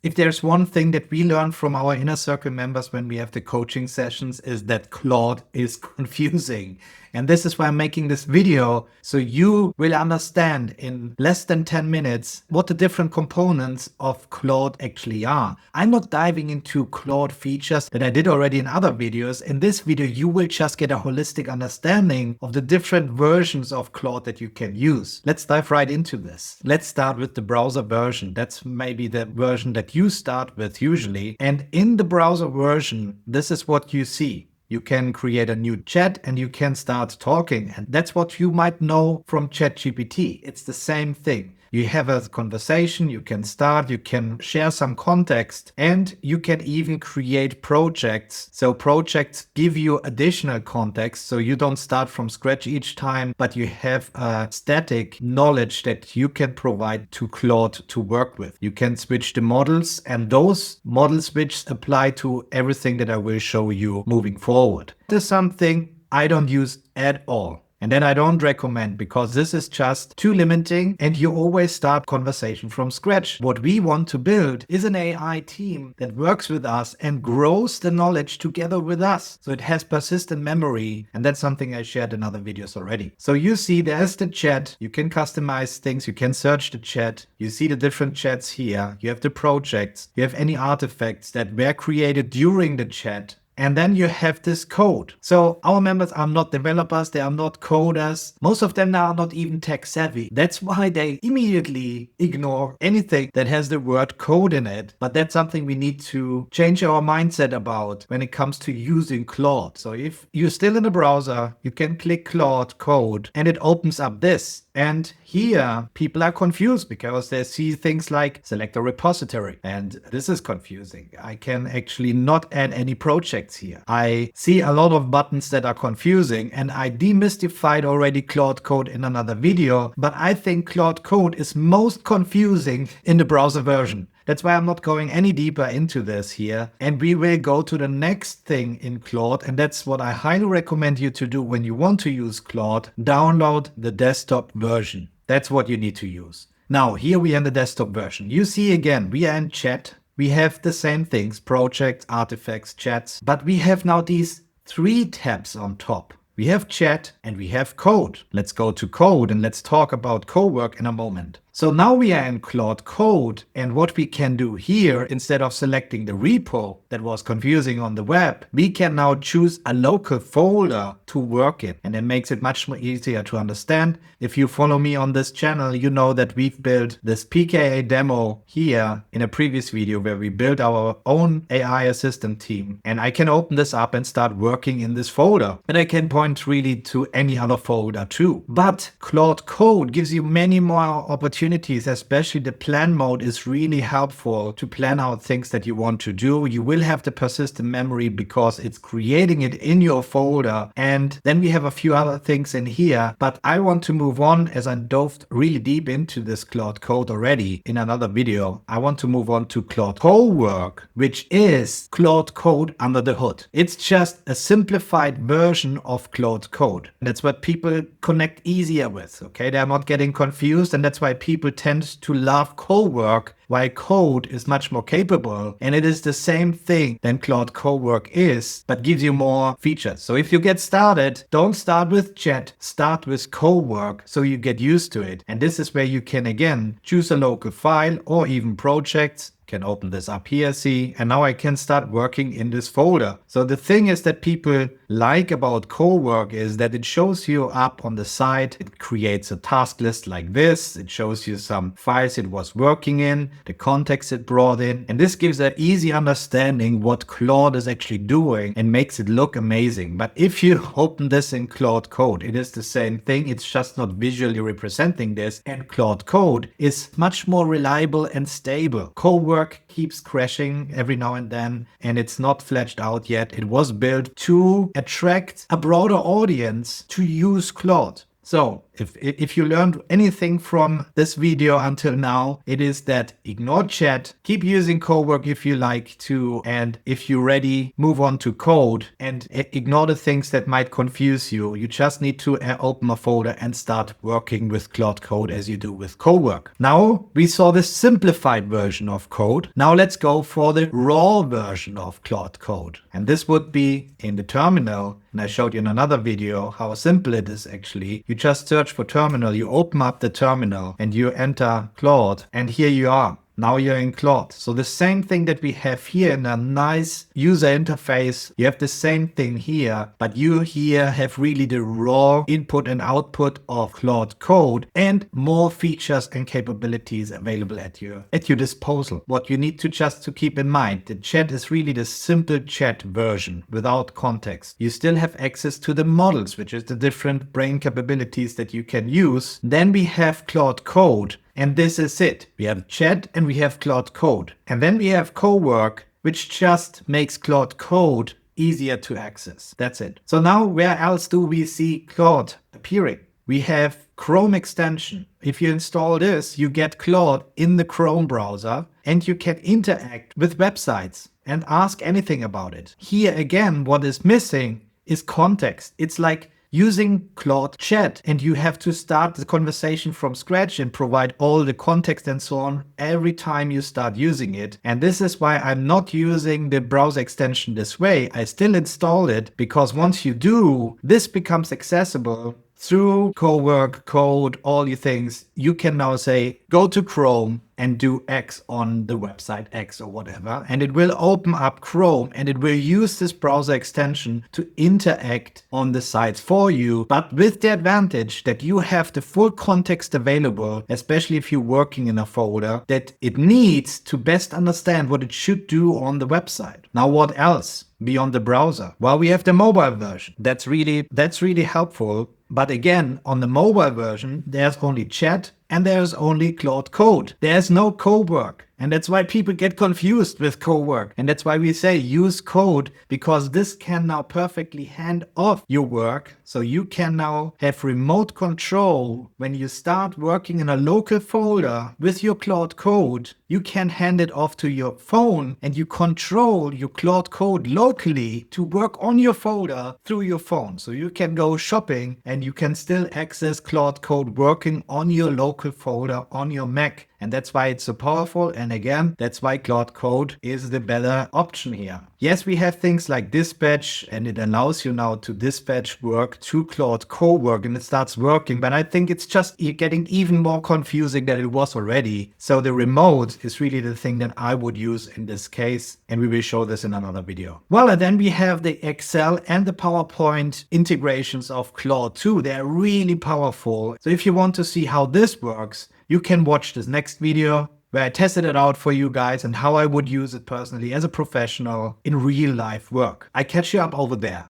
If there's one thing that we learn from our inner circle members when we have the coaching sessions is that Claude is confusing. And this is why I'm making this video, so you will understand in less than 10 minutes what the different components of Claude actually are. I'm not diving into Claude features that I did already in other videos. In this video, you will just get a holistic understanding of the different versions of Claude that you can use. Let's dive right into this. Let's start with the browser version. That's maybe the version that you start with usually. And in the browser version, this is what you see. You can create a new chat and you can start talking. And that's what you might know from ChatGPT. It's the same thing. You have a conversation, you can start, you can share some context, and you can even create projects. So projects give you additional context, so you don't start from scratch each time, but you have a static knowledge that you can provide to Claude to work with. You can switch the models, and those model switches apply to everything that I will show you moving forward. This is something I don't use at all. And then I don't recommend, because this is just too limiting and you always start conversation from scratch. What we want to build is an AI team that works with us and grows the knowledge together with us. So it has persistent memory, and that's something I shared in other videos already. So you see there's the chat, you can customize things, you can search the chat, you see the different chats here, you have the projects, you have any artifacts that were created during the chat. And then you have this code. So our members are not developers, they are not coders. Most of them are not even tech savvy. That's why they immediately ignore anything that has the word code in it. But that's something we need to change our mindset about when it comes to using Claude. So if you're still in the browser, you can click Claude Code and it opens up this. And here people are confused because they see things like select a repository. And this is confusing. I can actually not add any projects here. I see a lot of buttons that are confusing, and I demystified already Claude Code in another video, but I think Claude Code is most confusing in the browser version. That's why I'm not going any deeper into this here. And we will go to the next thing in Claude. And that's what I highly recommend you to do when you want to use Claude. Download the desktop version. That's what you need to use. Now, here we are in the desktop version. You see again, we are in chat. We have the same things, projects, artifacts, chats. But we have now these 3 tabs on top. We have chat and we have code. Let's go to code and let's talk about Cowork in a moment. So now we are in Claude Code, and what we can do here, instead of selecting the repo that was confusing on the web, we can now choose a local folder to work in, and it makes it much more easier to understand. If you follow me on this channel, you know that we've built this PKA demo here in a previous video where we built our own AI assistant team, and I can open this up and start working in this folder, and I can point really to any other folder too. But Claude Code gives you many more opportunities. Especially the plan mode is really helpful to plan out things that you want to do. You will have the persistent memory because it's creating it in your folder. And then we have a few other things in here, but I want to move on as I dove really deep into this Claude Code already in another video. I want to move on to Claude Cowork, which is Claude Code under the hood. It's just a simplified version of Claude Code. That's what people connect easier with, okay? They're not getting confused, and that's why people tend to love Cowork, while Code is much more capable, and it is the same thing than Claude Cowork is, but gives you more features. So if you get started, don't start with chat, start with Cowork so you get used to it. And this is where you can again choose a local file or even projects. Can open this up here, see, and now I can start working in this folder. So the thing is that people like about Cowork is that it shows you up on the side. It creates a task list like this. It shows you some files it was working in, the context it brought in, and this gives an easy understanding what Claude is actually doing and makes it look amazing. But if you open this in Claude Code, it is the same thing. It's just not visually representing this, and Claude Code is much more reliable and stable. Cowork keeps crashing every now and then, and it's not fleshed out yet. It was built to attract a broader audience to use Claude. So If you learned anything from this video until now, it is that ignore chat, keep using Cowork if you like to, and if you're ready, move on to code and ignore the things that might confuse you. You just need to open a folder and start working with Claude Code as you do with Cowork. Now we saw the simplified version of code. Now let's go for the raw version of Claude Code. And this would be in the terminal. And I showed you in another video how simple it is actually. You just search for terminal, you open up the terminal and you enter Claude, and here you are. Now you're in Claude. So the same thing that we have here in a nice user interface, you have the same thing here, but you here have really the raw input and output of Claude Code and more features and capabilities available at your disposal. What you need to just to keep in mind, the chat is really the simple chat version without context. You still have access to the models, which is the different brain capabilities that you can use. Then we have Claude Code. And this is it. We have chat and we have Claude Code. And then we have Cowork, which just makes Claude Code easier to access. That's it. So now where else do we see Claude appearing? We have Chrome extension. If you install this, you get Claude in the Chrome browser and you can interact with websites and ask anything about it. Here again, what is missing is context. It's like using Claude Chat, and you have to start the conversation from scratch and provide all the context and so on every time you start using it. And this is why I'm not using the browser extension this way. I still install it because once you do, this becomes accessible through Cowork, Code, all the things. You can now say, go to Chrome and do X on the website X or whatever, and it will open up Chrome and it will use this browser extension to interact on the sites for you, but with the advantage that you have the full context available, especially if you're working in a folder, that it needs to best understand what it should do on the website. Now, what else beyond the browser? Well, we have the mobile version. That's really helpful. But again, on the mobile version, there's only chat and there's only Claude Code. There's no Cowork. And that's why people get confused with Cowork. And that's why we say use Code, because this can now perfectly hand off your work. So you can now have remote control. When you start working in a local folder with your Claude Code, you can hand it off to your phone and you control your Claude Code locally to work on your folder through your phone. So you can go shopping and you can still access Claude Code working on your local folder on your Mac. And that's why it's so powerful. And again, that's why Claude Code is the better option here. Yes, we have things like dispatch, and it allows you now to dispatch work to Claude Cowork and it starts working. But I think it's just getting even more confusing than it was already. So the remote is really the thing that I would use in this case. And we will show this in another video. Well, and then we have the Excel and the PowerPoint integrations of Claude too. They're really powerful. So if you want to see how this works, you can watch this next video where I tested it out for you guys and how I would use it personally as a professional in real life work. I catch you up over there.